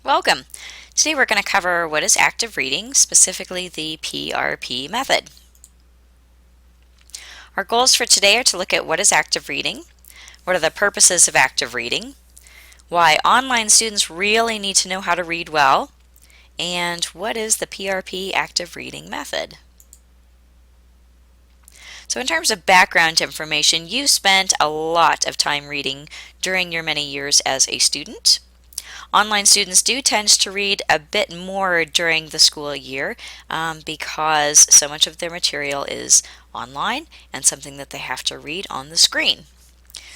Welcome. Today we're going to cover what is active reading, specifically the PRP method. Our goals for today are to look at what is active reading, what are the purposes of active reading, why online students really need to know how to read well, and what is the PRP active reading method. So in terms of background information, you spent a lot of time reading during your many years as a student. Online students do tend to read a bit more during the school year because so much of their material is online and something that they have to read on the screen.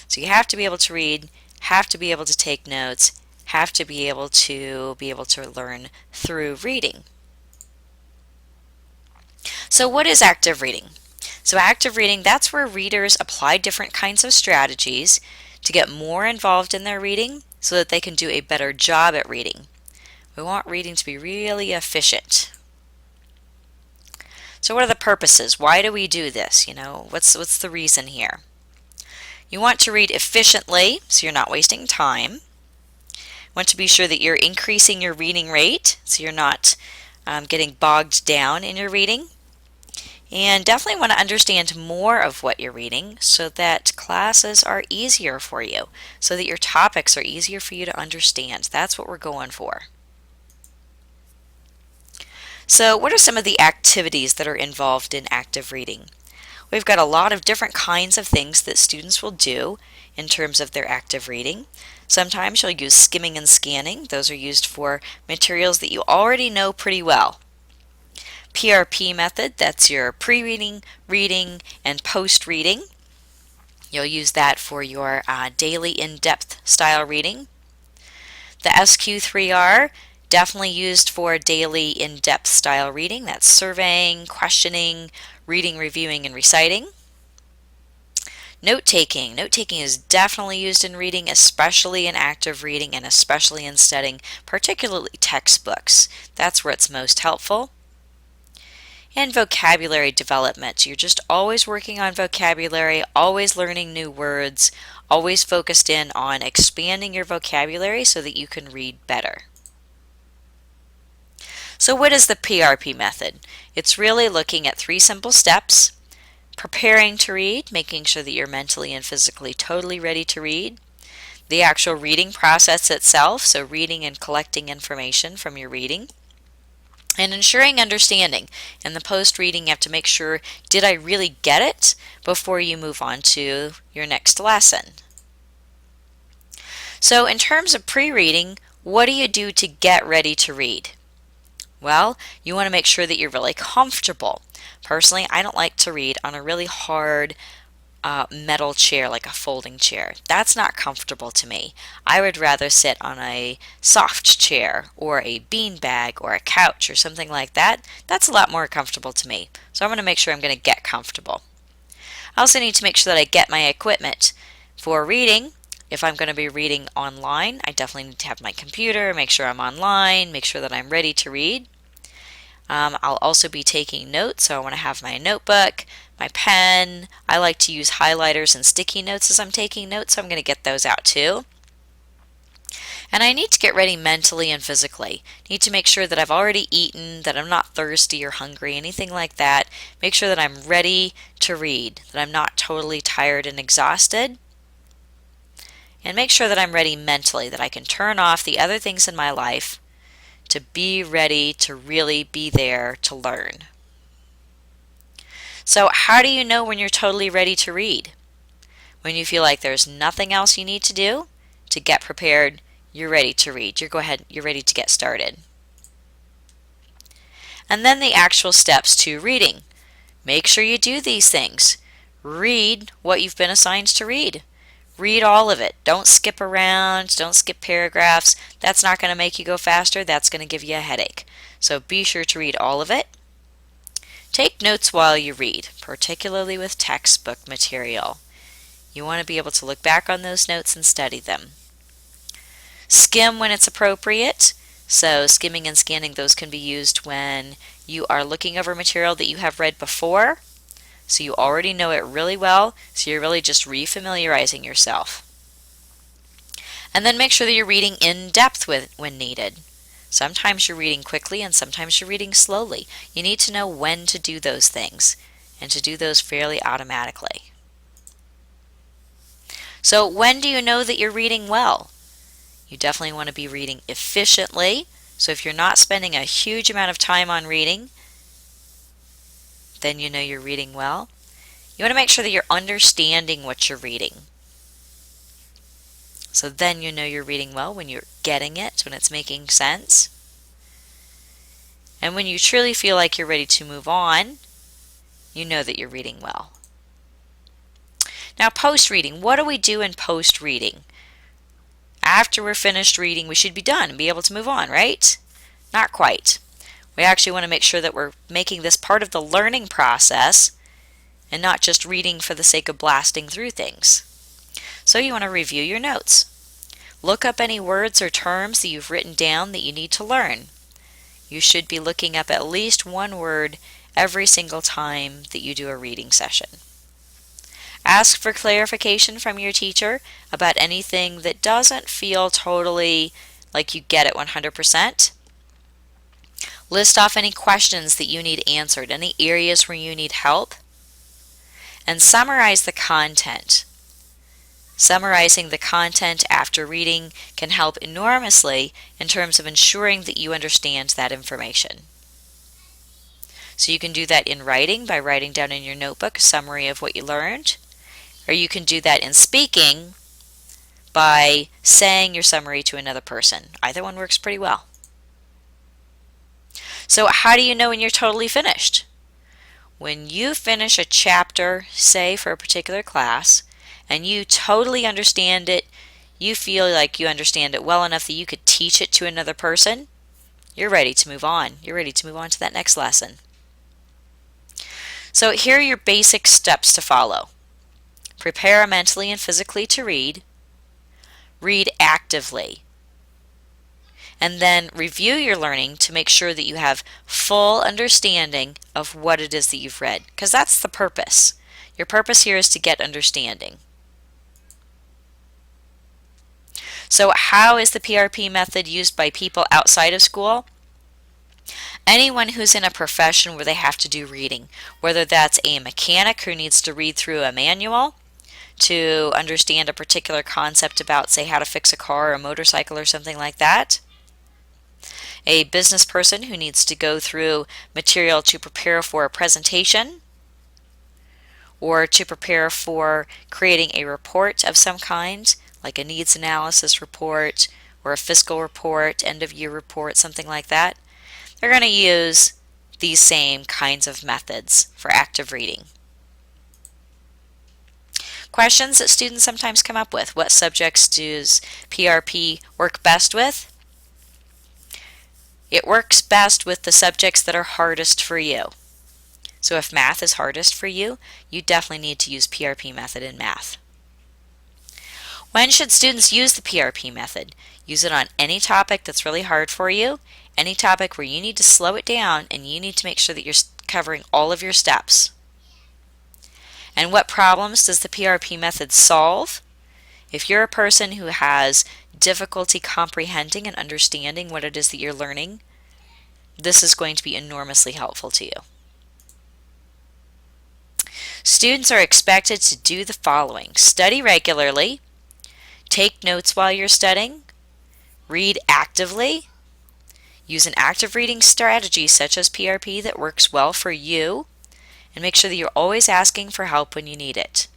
So you have to be able to read, have to be able to take notes, have to be able to learn through reading. So what is active reading? So active reading, that's where readers apply different kinds of strategies to get more involved in their reading so that they can do a better job at reading. We want reading to be really efficient. So what are the purposes? Why do we do this? What's the reason here? You want to read efficiently so you're not wasting time. You want to be sure that you're increasing your reading rate so you're not getting bogged down in your reading. And definitely want to understand more of what you're reading so that classes are easier for you, so that your topics are easier for you to understand. That's what we're going for. So what are some of the activities that are involved in active reading? We've got a lot of different kinds of things that students will do in terms of their active reading. Sometimes you'll use skimming and scanning. Those are used for materials that you already know pretty well. PRP method, that's your pre-reading, reading, and post-reading. You'll use that for your daily in-depth style reading. The SQ3R, definitely used for daily in-depth style reading. That's surveying, questioning, reading, reviewing, and reciting. Note-taking. Note-taking is definitely used in reading, especially in active reading and especially in studying, particularly textbooks. That's where it's most helpful. And vocabulary development. You're just always working on vocabulary, always learning new words, always focused in on expanding your vocabulary so that you can read better. So what is the PRP method? It's really looking at 3 simple steps: preparing to read, making sure that you're mentally and physically totally ready to read; the actual reading process itself, so reading and collecting information from your reading; and ensuring understanding. In the post-reading, you have to make sure, did I really get it, before you move on to your next lesson. So in terms of pre-reading, what do you do to get ready to read? Well, you want to make sure that you're really comfortable. Personally, I don't like to read on a really hard metal chair, like a folding chair. That's not comfortable to me. I would rather sit on a soft chair or a bean bag or a couch or something like that. That's a lot more comfortable to me. So I'm going to make sure I'm going to get comfortable. I also need to make sure that I get my equipment for reading. If I'm going to be reading online, I definitely need to have my computer, make sure I'm online, make sure that I'm ready to read. I'll also be taking notes, so I want to have my notebook, my pen. I like to use highlighters and sticky notes as I'm taking notes, so I'm going to get those out too. And I need to get ready mentally and physically. Need to make sure that I've already eaten, that I'm not thirsty or hungry, anything like that. Make sure that I'm ready to read, that I'm not totally tired and exhausted. And make sure that I'm ready mentally, that I can turn off the other things in my life to be ready to really be there to learn. So how do you know when you're totally ready to read? When you feel like there's nothing else you need to do to get prepared, you're ready to read. You're ready to get started. And then the actual steps to reading. Make sure you do these things. Read what you've been assigned to read. Read all of it. Don't skip around. Don't skip paragraphs. That's not going to make you go faster. That's going to give you a headache. So be sure to read all of it. Take notes while you read, particularly with textbook material. You want to be able to look back on those notes and study them. Skim when it's appropriate. So skimming and scanning, those can be used when you are looking over material that you have read before. So you already know it really well, so you're really just refamiliarizing yourself. And then make sure that you're reading in depth when needed. Sometimes you're reading quickly and sometimes you're reading slowly. You need to know when to do those things and to do those fairly automatically. So when do you know that you're reading well? You definitely want to be reading efficiently. So if you're not spending a huge amount of time on reading, then you know you're reading well. You want to make sure that you're understanding what you're reading. So then you know you're reading well when you're getting it, when it's making sense. And when you truly feel like you're ready to move on, you know that you're reading well. Now, post-reading. What do we do in post-reading? After we're finished reading, we should be done and be able to move on, right? Not quite. We actually want to make sure that we're making this part of the learning process and not just reading for the sake of blasting through things. So you want to review your notes. Look up any words or terms that you've written down that you need to learn. You should be looking up at least one word every single time that you do a reading session. Ask for clarification from your teacher about anything that doesn't feel totally like you get it 100%. List off any questions that you need answered, any areas where you need help, and summarize the content. Summarizing the content after reading can help enormously in terms of ensuring that you understand that information. So you can do that in writing by writing down in your notebook a summary of what you learned, or you can do that in speaking by saying your summary to another person. Either one works pretty well. So how do you know when you're totally finished? When you finish a chapter, say for a particular class, and you totally understand it, you feel like you understand it well enough that you could teach it to another person, you're ready to move on. You're ready to move on to that next lesson. So here are your basic steps to follow. Prepare mentally and physically to read. Read actively. And then review your learning to make sure that you have full understanding of what it is that you've read, because that's the purpose. Your purpose here is to get understanding. So how is the PRP method used by people outside of school? Anyone who's in a profession where they have to do reading, whether that's a mechanic who needs to read through a manual to understand a particular concept about, say, how to fix a car or a motorcycle or something like that, a business person who needs to go through material to prepare for a presentation, or to prepare for creating a report of some kind, like a needs analysis report or a fiscal report, end of year report, something like that. They're going to use these same kinds of methods for active reading. Questions that students sometimes come up with. What subjects does PRP work best with? It works best with the subjects that are hardest for you. So if math is hardest for you, you definitely need to use PRP method in math. When should students use the PRP method? Use it on any topic that's really hard for you, any topic where you need to slow it down and you need to make sure that you're covering all of your steps. And what problems does the PRP method solve? If you're a person who has difficulty comprehending and understanding what it is that you're learning, this is going to be enormously helpful to you. Students are expected to do the following: study regularly, take notes while you're studying, read actively, use an active reading strategy such as PRP that works well for you, and make sure that you're always asking for help when you need it.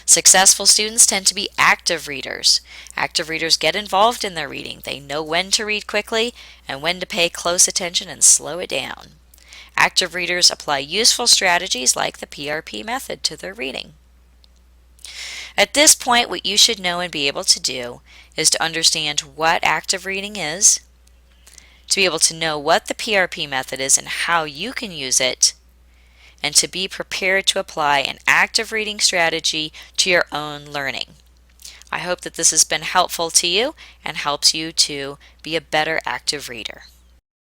Successful students tend to be active readers. Active readers get involved in their reading. They know when to read quickly and when to pay close attention and slow it down. Active readers apply useful strategies like the PRP method to their reading. At this point, what you should know and be able to do is to understand what active reading is, to be able to know what the PRP method is and how you can use it, and to be prepared to apply an active reading strategy to your own learning. I hope that this has been helpful to you and helps you to be a better active reader.